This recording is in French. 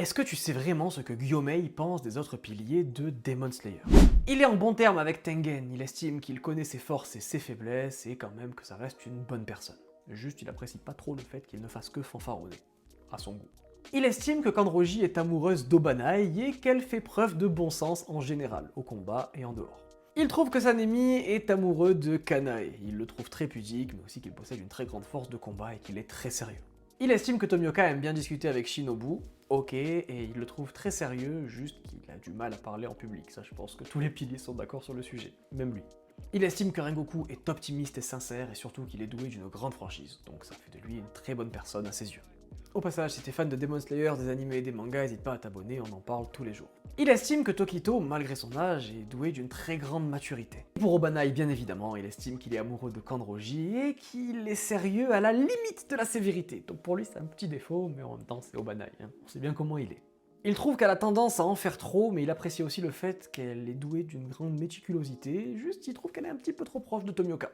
Est-ce que tu sais vraiment ce que Gyomei pense des autres piliers de Demon Slayer? Il est en bon terme avec Tengen, il estime qu'il connaît ses forces et ses faiblesses, et quand même que ça reste une bonne personne. Juste, il apprécie pas trop le fait qu'il ne fasse que fanfaronner, à son goût. Il estime que Kanroji est amoureuse d'Obanai et qu'elle fait preuve de bon sens en général, au combat et en dehors. Il trouve que Sanemi est amoureux de Kanae, il le trouve très pudique, mais aussi qu'il possède une très grande force de combat et qu'il est très sérieux. Il estime que Tomioka aime bien discuter avec Shinobu, ok, et il le trouve très sérieux, juste qu'il a du mal à parler en public, ça je pense que tous les piliers sont d'accord sur le sujet, même lui. Il estime que Rengoku est optimiste et sincère, et surtout qu'il est doué d'une grande franchise, donc ça fait de lui une très bonne personne à ses yeux. Au passage, si t'es fan de Demon Slayer, des animés et des mangas, n'hésite pas à t'abonner, on en parle tous les jours. Il estime que Tokito, malgré son âge, est doué d'une très grande maturité. Pour Obanai, bien évidemment, il estime qu'il est amoureux de Kanroji et qu'il est sérieux à la limite de la sévérité. Donc pour lui, c'est un petit défaut, mais en même temps, c'est Obanai, hein. On sait bien comment il est. Il trouve qu'elle a tendance à en faire trop, mais il apprécie aussi le fait qu'elle est douée d'une grande méticulosité, juste il trouve qu'elle est un petit peu trop proche de Tomioka.